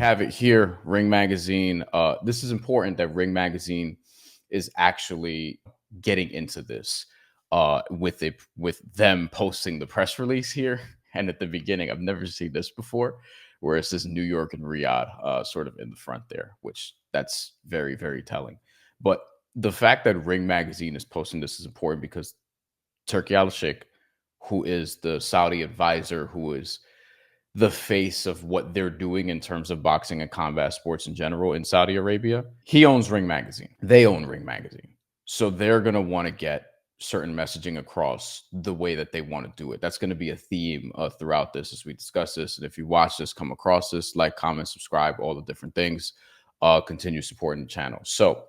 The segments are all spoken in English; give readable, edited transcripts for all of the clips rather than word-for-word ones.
have it here, Ring Magazine. This is important that Ring Magazine is actually getting into this with them posting the press release here. And at the beginning, I've never seen this before, where it says New York and Riyadh sort of in the front there, which that's very, very telling. But the fact that Ring Magazine is posting this is important because Turki Alalshikh, who is the Saudi advisor, who is the face of what they're doing in terms of boxing and combat sports in general in Saudi Arabia, he owns Ring Magazine. They own Ring Magazine. So they're going to want to get certain messaging across the way that they want to do it. That's going to be a theme throughout this as we discuss this. And if you watch this, come across this, like, comment, subscribe, all the different things, continue supporting the channel. So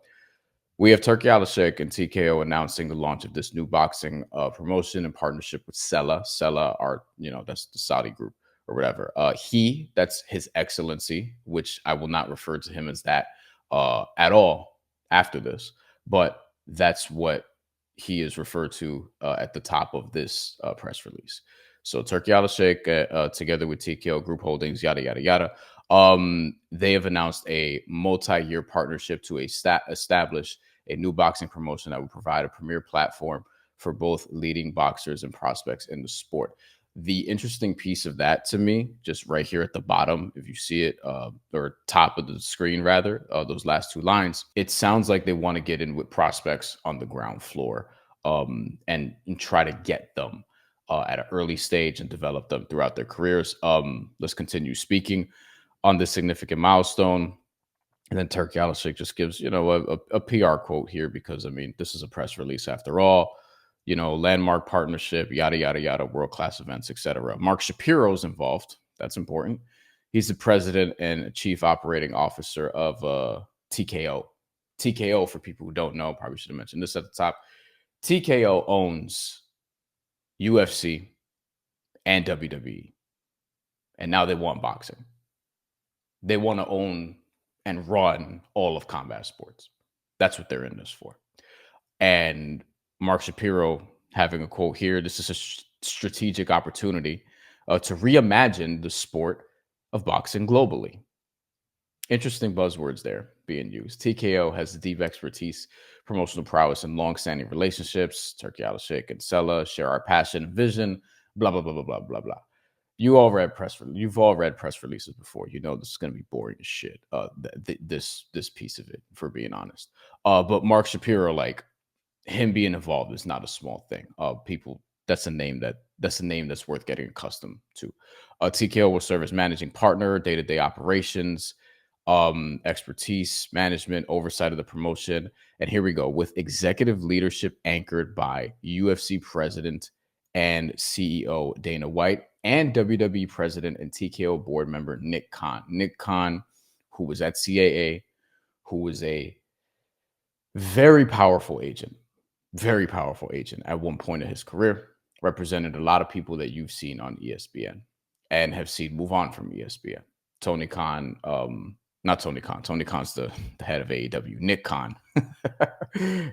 we have Turki Alalshikh and TKO announcing the launch of this new boxing promotion in partnership with Sela. Sela are, that's the Saudi group or whatever. That's His Excellency, which I will not refer to him as that at all after this, but that's what he is referred to at the top of this press release. So Turki Alalshikh, together with TKO Group Holdings, yada, yada, yada, they have announced a multi-year partnership to establish a new boxing promotion that will provide a premier platform for both leading boxers and prospects in the sport. The interesting piece of that to me, just right here at the bottom, if you see it, or top of the screen rather, those last two lines, it sounds like they want to get in with prospects on the ground floor and try to get them at an early stage and develop them throughout their careers. Let's continue speaking on this significant milestone. And then Turki Alalshikh just gives, a PR quote here because, this is a press release after all. Landmark partnership, yada, yada, yada, world-class events, etc. Mark Shapiro's involved. That's important. He's the president and chief operating officer of TKO. TKO, for people who don't know, probably should have mentioned this at the top. TKO owns UFC and WWE. And now they want boxing. They want to own and run all of combat sports. That's what they're in this for. And Mark Shapiro having a quote here, this is a strategic opportunity to reimagine the sport of boxing globally. Interesting buzzwords there being used. TKO has deep expertise, promotional prowess, and long-standing relationships. Turki Alalshikh and Sela share our passion and vision, blah, blah, blah, blah, blah, blah, blah. You've all read press releases before. You know this is going to be boring as shit. This piece of it, for being honest. But Mark Shapiro, like, him being involved is not a small thing. That's a name that's worth getting accustomed to. TKO will serve as managing partner, day-to-day operations, expertise, management, oversight of the promotion. And here we go, with executive leadership anchored by UFC president and CEO Dana White and WWE president and TKO board member Nick Khan. Nick Khan, who was at CAA, who was a very powerful agent at one point in his career, represented a lot of people that you've seen on ESPN and have seen move on from ESPN. Tony Khan, not Tony Khan. Tony Khan's the head of AEW. Nick Khan.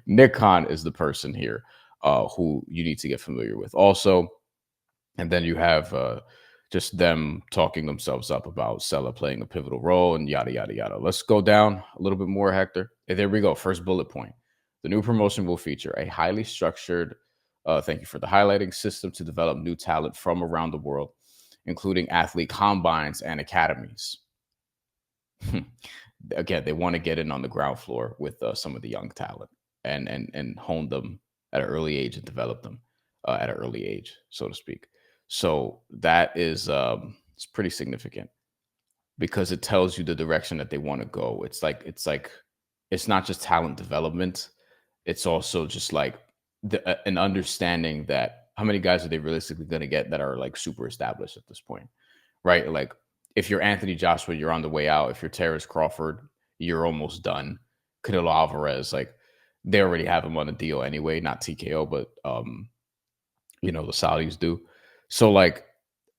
Nick Khan is the person here who you need to get familiar with also. And then you have just them talking themselves up about Sela playing a pivotal role and yada, yada, yada. Let's go down a little bit more, Hector. And there we go. First bullet point. The new promotion will feature a highly structured, thank you for the highlighting, system to develop new talent from around the world, including athlete combines and academies. Again, they want to get in on the ground floor with some of the young talent and hone them at an early age and develop them at an early age, so to speak. So that is it's pretty significant because it tells you the direction that they want to go. It's not just talent development. It's also just like an understanding that how many guys are they realistically going to get that are like super established at this point, right? Like if you're Anthony Joshua, you're on the way out. If you're Terrence Crawford, you're almost done. Canelo Alvarez, like they already have him on a deal anyway, not TKO, but the Saudis do. So like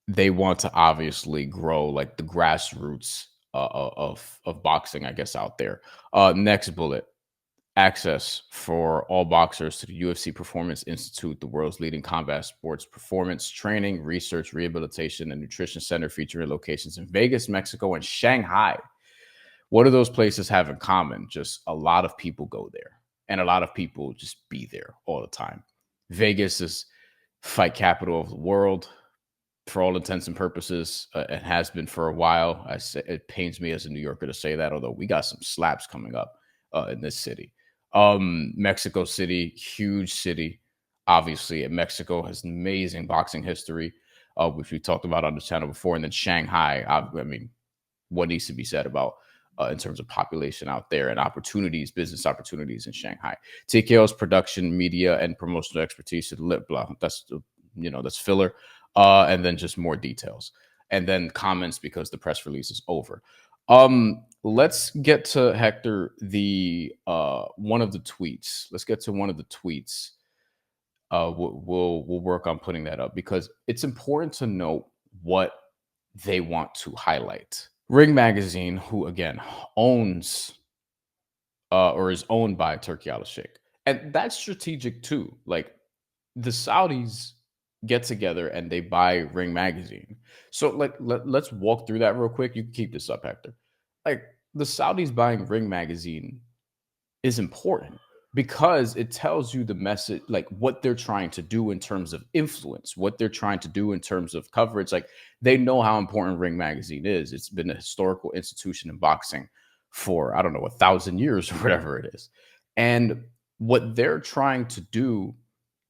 they want to obviously grow like the grassroots of boxing, I guess, out there. Next bullet. Access for all boxers to the UFC Performance Institute, the world's leading combat sports performance training, research, rehabilitation, and nutrition center featuring locations in Vegas, Mexico, and Shanghai. What do those places have in common? Just a lot of people go there, and a lot of people just be there all the time. Vegas is fight capital of the world for all intents and purposes. It has been for a while. It pains me as a New Yorker to say that, although we got some slaps coming up in this city. Mexico City, huge city, obviously. And Mexico has amazing boxing history, which we talked about on the channel before. And then Shanghai, I mean, what needs to be said about in terms of population out there and opportunities, business opportunities in Shanghai. TKO's production, media, and promotional expertise to lip blah. That's filler. And then just more details. And then comments because the press release is over. Let's get to Hector, the one of the tweets. Let's get to one of the tweets. We'll work on putting that up because it's important to note what they want to highlight. Ring Magazine, who again owns or is owned by Turki Alalshikh, and that's strategic too. Like the Saudis get together and they buy Ring Magazine. So like let's walk through that real quick. You can keep this up, Hector. Like the Saudis buying Ring Magazine is important because it tells you the message, like what they're trying to do in terms of influence, what they're trying to do in terms of coverage. Like they know how important Ring Magazine is. It's been a historical institution in boxing for, I don't know, 1,000 years or whatever it is. And what they're trying to do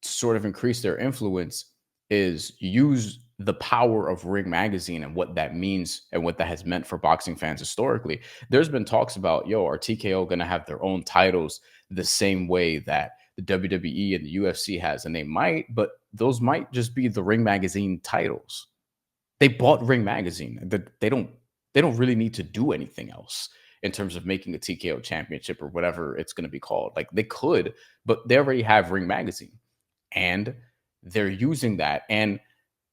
to sort of increase their influence is use the power of Ring Magazine and what that means and what that has meant for boxing fans historically. There's been talks about, are TKO going to have their own titles the same way that the WWE and the UFC has? And they might, but those might just be the Ring Magazine titles. They bought Ring Magazine. They don't really need to do anything else in terms of making a TKO championship or whatever it's going to be called. Like they could, but they already have Ring Magazine and they're using that. And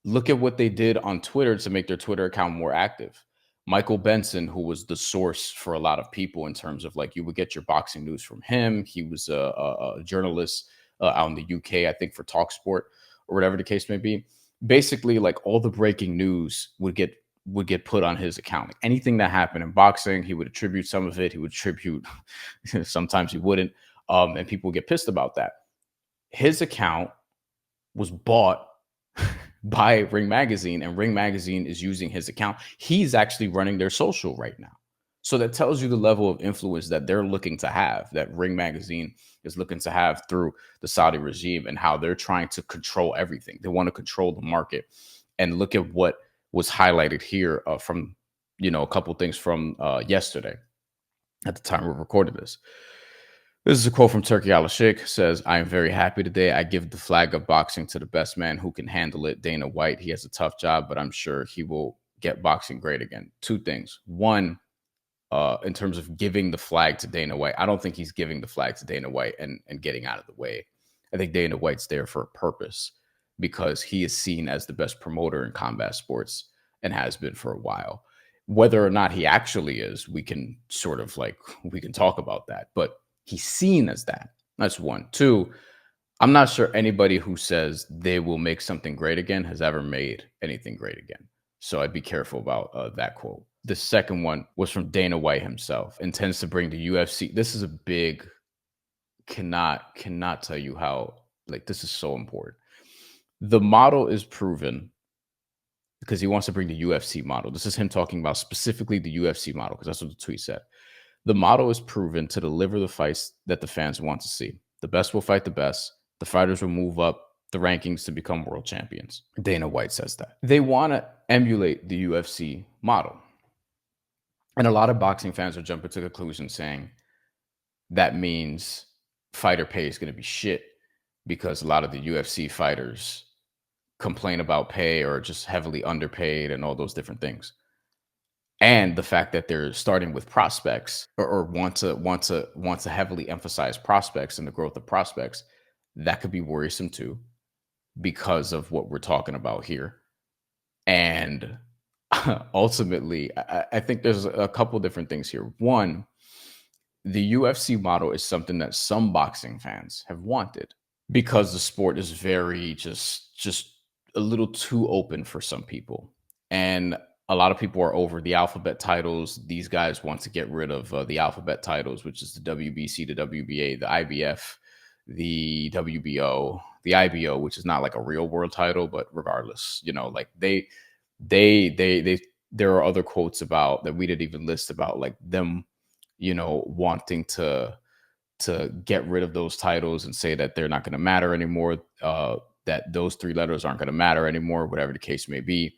look at what they did on Twitter to make their Twitter account more active. Michael Benson, who was the source for a lot of people in terms of like you would get your boxing news from him. He was a journalist out in the UK, I think, for TalkSport or whatever the case may be. Basically, like all the breaking news would get put on his account. Like anything that happened in boxing, he would attribute some of it. He would attribute, sometimes he wouldn't, and people would get pissed about that. His account was bought by Ring Magazine, and Ring Magazine is using his account. He's actually running their social right now. So that tells you the level of influence that they're looking to have, that Ring Magazine is looking to have through the Saudi regime and how they're trying to control everything. They want to control the market. And look at what was highlighted here from, a couple things from yesterday at the time we recorded this. This is a quote from Turki Alalshikh. Says, "I am very happy today. I give the flag of boxing to the best man who can handle it, Dana White. He has a tough job, but I'm sure he will get boxing great again." Two things. One, in terms of giving the flag to Dana White, I don't think he's giving the flag to Dana White and getting out of the way. I think Dana White's there for a purpose because he is seen as the best promoter in combat sports and has been for a while. Whether or not he actually is, we can talk about that. But he's seen as that. That's one. Two, I'm not sure anybody who says they will make something great again has ever made anything great again. So I'd be careful about that quote. The second one was from Dana White himself. Intends to bring the UFC. This is a big, cannot tell you how, like, this is so important. The model is proven because he wants to bring the UFC model. This is him talking about specifically the UFC model because that's what the tweet said. The model is proven to deliver the fights that the fans want to see. The best will fight the best. The fighters will move up the rankings to become world champions. Dana White says that. They want to emulate the UFC model. And a lot of boxing fans are jumping to conclusions saying that means fighter pay is going to be shit because a lot of the UFC fighters complain about pay or just heavily underpaid and all those different things. And the fact that they're starting with prospects or want to heavily emphasize prospects and the growth of prospects, that could be worrisome too, because of what we're talking about here. And ultimately, I think there's a couple different things here. One, the UFC model is something that some boxing fans have wanted because the sport is very just a little too open for some people. And A lot of people are over the alphabet titles. These guys want to get rid of the alphabet titles, which is the WBC, the WBA, the IBF, the WBO, the IBO, which is not like a real world title, but regardless, like they there are other quotes about that we didn't even list about like them, wanting to get rid of those titles and say that they're not going to matter anymore, that those three letters aren't going to matter anymore, whatever the case may be.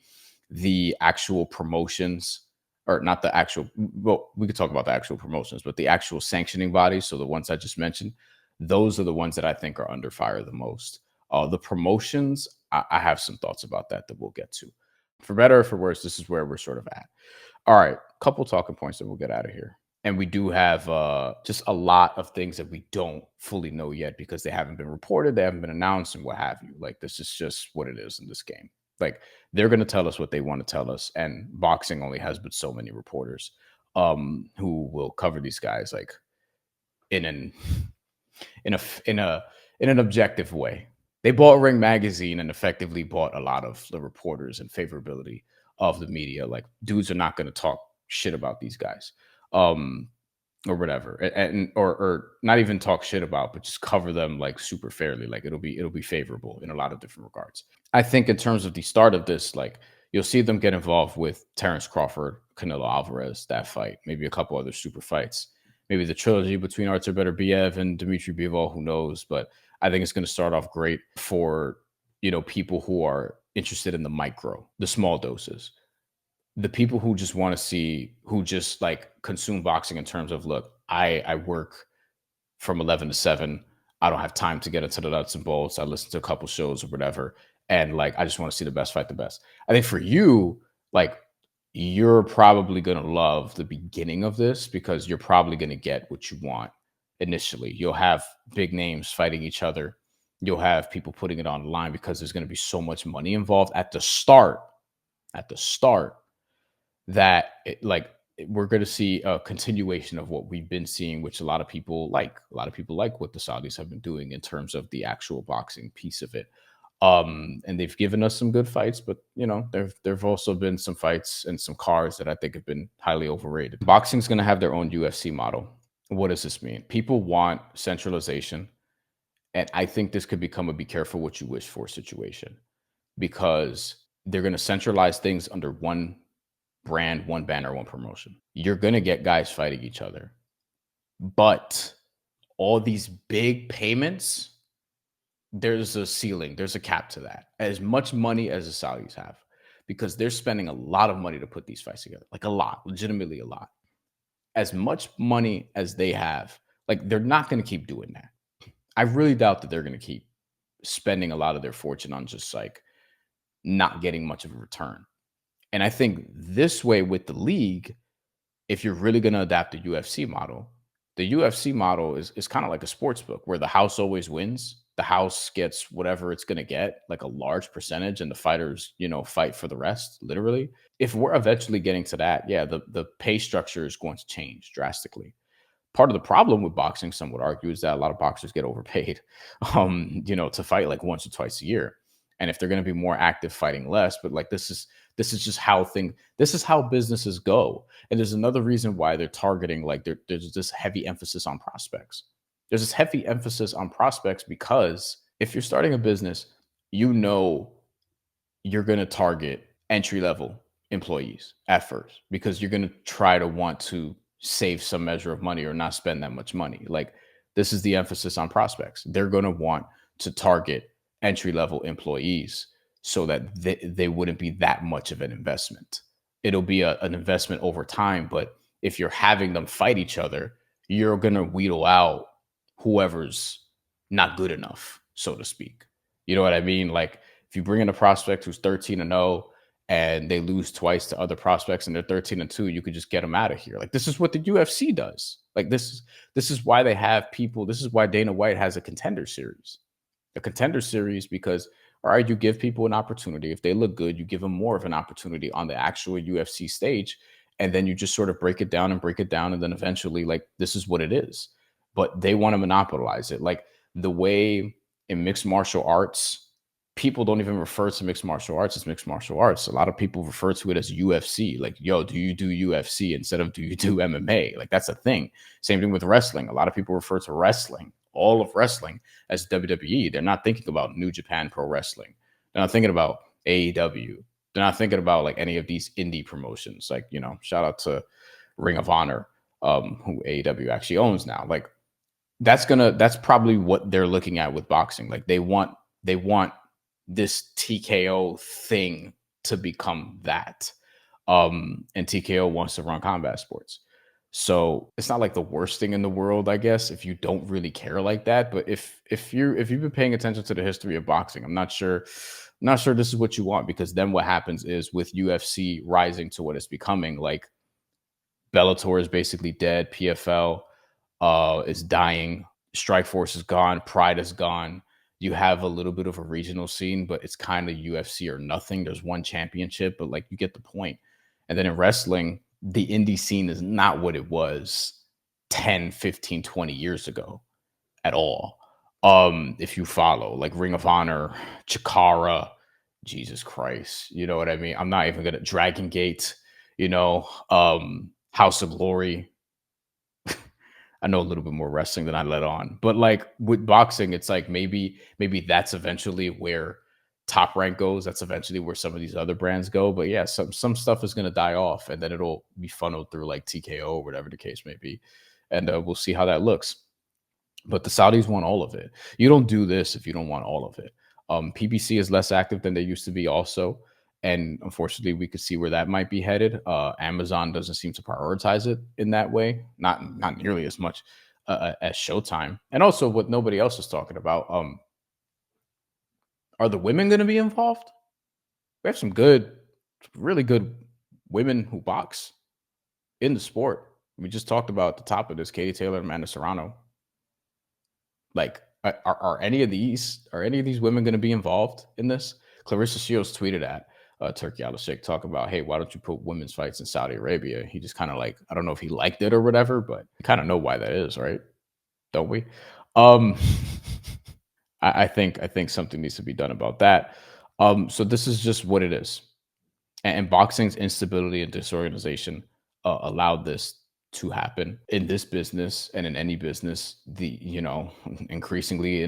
The actual promotions, or not the actual, well, we could talk about the actual promotions, but the actual sanctioning bodies, so the ones I just mentioned, those are the ones that I think are under fire the most. The promotions, I have some thoughts about that we'll get to. For better or for worse, this is where we're sort of at. All right, couple talking points that we'll get out of here. And we do have just a lot of things that we don't fully know yet because they haven't been reported, they haven't been announced, and what have you. Like, this is just what it is in this game. Like, they're going to tell us what they want to tell us, and boxing only has but so many reporters who will cover these guys like in an in a in an objective way. They bought Ring Magazine and effectively bought a lot of the reporters and favorability of the media. Like, dudes are not going to talk shit about these guys, or whatever, and or not even talk shit about, but just cover them like super fairly. Like, it'll be favorable in a lot of different regards. I think in terms of the start of this, like, you'll see them get involved with Terrence Crawford, Canelo Alvarez, that fight, maybe a couple other super fights, maybe the trilogy between Artur Beterbiev and Dmitry Bivol, who knows? But I think it's going to start off great for, people who are interested in the micro, the small doses, the people who just want to see, who just like consume boxing in terms of, look, I work from 11 to 7. I don't have time to get into the nuts and bolts. I listen to a couple shows or whatever. And like, I just want to see the best fight the best. I think for you, like, you're probably going to love the beginning of this because you're probably going to get what you want initially. You'll have big names fighting each other. You'll have people putting it on the line because there's going to be so much money involved at the start, that we're going to see a continuation of what we've been seeing, which a lot of people like. A lot of people like what the Saudis have been doing in terms of the actual boxing piece of it. And they've given us some good fights, but there've also been some fights and some cards that I think have been highly overrated. Boxing's going to have their own UFC model. What does this mean? People want centralization, and I think this could become a be careful what you wish for situation, because they're going to centralize things under one brand, one banner, one promotion. You're going to get guys fighting each other, but all these big payments, there's a ceiling, there's a cap to that. As much money as the Saudis have, because they're spending a lot of money to put these fights together, like a lot, legitimately a lot. As much money as they have, like, they're not going to keep doing that. I really doubt that they're going to keep spending a lot of their fortune on just like not getting much of a return. And I think this way with the league, if you're really going to adapt the UFC model, the UFC model is kind of like a sports book where the house always wins. The house gets whatever it's going to get, like a large percentage, and the fighters, fight for the rest, literally. If we're eventually getting to that, yeah, the pay structure is going to change drastically. Part of the problem with boxing, some would argue, is that a lot of boxers get overpaid, to fight like once or twice a year. And if they're going to be more active fighting less, but like this is just how businesses go. And there's another reason why they're targeting, like, there's this heavy emphasis on prospects. There's this heavy emphasis on prospects because if you're starting a business, you're going to target entry level employees at first, because you're going to try to want to save some measure of money or not spend that much money. Like, this is the emphasis on prospects. They're going to want to target entry level employees so that they wouldn't be that much of an investment. It'll be an investment over time, but if you're having them fight each other, you're going to wheedle out whoever's not good enough, so to speak. You know what I mean? Like, if you bring in a prospect who's 13-0 and they lose twice to other prospects and they're 13-2, you could just get them out of here. Like, this is what the UFC does. Like, this is why they have people. This is why Dana White has a contender series. A contender series because, all right, you give people an opportunity. If they look good, you give them more of an opportunity on the actual UFC stage. And then you just sort of break it down. And then eventually, like, this is what it is. But they want to monopolize it. Like, the way in mixed martial arts, people don't even refer to mixed martial arts as mixed martial arts. A lot of people refer to it as UFC. Like, yo, do you do UFC instead of do you do MMA? Like, that's a thing. Same thing with wrestling. A lot of people refer to wrestling, all of wrestling, as WWE. They're not thinking about New Japan Pro Wrestling. They're not thinking about AEW. They're not thinking about like any of these indie promotions. Like, shout out to Ring of Honor, who AEW actually owns now. Like, that's probably what they're looking at with boxing. Like, they want this TKO thing to become that. And TKO wants to run combat sports. So it's not like the worst thing in the world, I guess, if you don't really care like that. But if you've been paying attention to the history of boxing, I'm not sure this is what you want, because then what happens is, with UFC rising to what it's becoming, like, Bellator is basically dead, PFL is dying, Strikeforce is gone, Pride is gone. You have a little bit of a regional scene, but it's kind of UFC or nothing. There's one championship, but like, you get the point. And then in wrestling, the indie scene is not what it was 10, 15, 20 years ago at all. If you follow like Ring of Honor, Chikara, Jesus Christ, you know what I mean? I'm not even gonna Dragon Gate, House of Glory. I know a little bit more wrestling than I let on, but like with boxing, it's like maybe that's eventually where Top Rank goes. That's eventually where some of these other brands go. But yeah, some stuff is gonna die off, and then it'll be funneled through like TKO or whatever the case may be, and we'll see how that looks. But the Saudis want all of it. You don't do this if you don't want all of it. PBC is less active than they used to be, also, and unfortunately, we could see where that might be headed. Amazon doesn't seem to prioritize it in that way, not nearly as much as Showtime. And also, what nobody else is talking about: are the women going to be involved? We have some really good women who box in the sport. We just talked about at the top of this, Katie Taylor and Amanda Serrano. Like, are any of these women going to be involved in this? Clarissa Shields tweeted at Turki Alalshikh, talking about, hey, why don't you put women's fights in Saudi Arabia? He just kind of, like, I don't know if he liked it or whatever, but we kind of know why that is, right? Don't we? Um, I think something needs to be done about that. So this is just what it is. And boxing's instability and disorganization allowed this to happen in this business, and in any business. Increasingly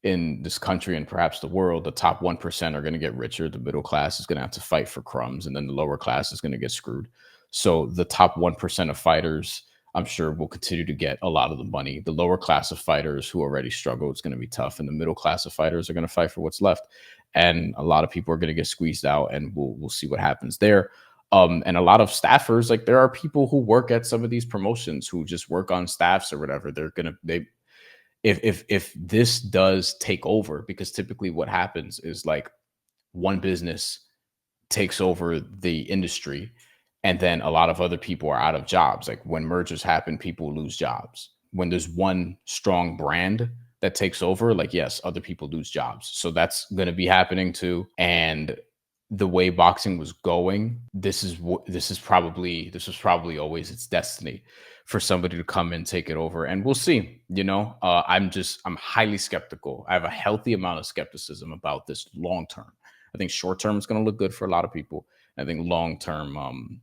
in this country and perhaps the world, the top 1% are going to get richer. The middle class is going to have to fight for crumbs, and then the lower class is going to get screwed. So the top 1% of fighters, I'm sure, will continue to get a lot of the money. The lower class of fighters who already struggle, it's going to be tough, and the middle class of fighters are going to fight for what's left. And a lot of people are going to get squeezed out, and we'll see what happens there. And a lot of staffers, like, there are people who work at some of these promotions who just work on staffs or whatever. They if this does take over, because typically what happens is, like, one business takes over the industry, and then a lot of other people are out of jobs. Like, when mergers happen, people lose jobs. When there's one strong brand that takes over, like, yes, other people lose jobs. So that's going to be happening too. And the way boxing was going, this was probably always its destiny for somebody to come and take it over. And we'll see. I'm highly skeptical. I have a healthy amount of skepticism about this long term. I think short term is going to look good for a lot of people. I think long term,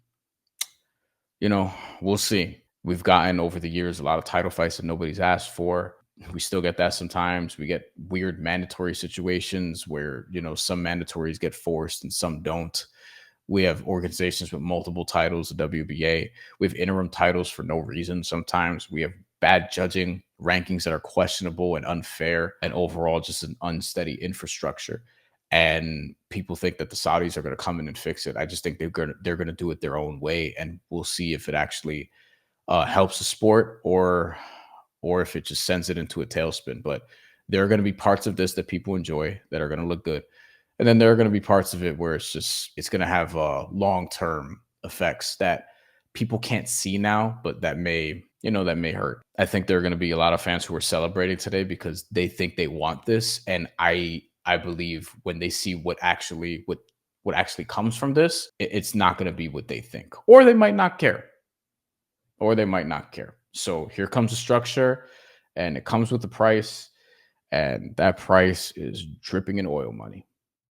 we'll see. We've gotten over the years a lot of title fights that nobody's asked for. We still get that sometimes. We get weird mandatory situations where, some mandatories get forced and some don't. We have organizations with multiple titles, the WBA. We have interim titles for no reason sometimes. We have bad judging, rankings that are questionable and unfair, and overall just an unsteady infrastructure. And people think that the Saudis are going to come in and fix it. I just think they're going to do it their own way, and we'll see if it actually helps the sport, or if it just sends it into a tailspin. But there are going to be parts of this that people enjoy that are going to look good. And then there are going to be parts of it where it's going to have long-term effects that people can't see now, but that may hurt. I think there are going to be a lot of fans who are celebrating today because they think they want this. And I believe when they see what actually comes from this, it's not going to be what they think, or they might not care. So here comes the structure, and it comes with the price. and that price is dripping in oil money.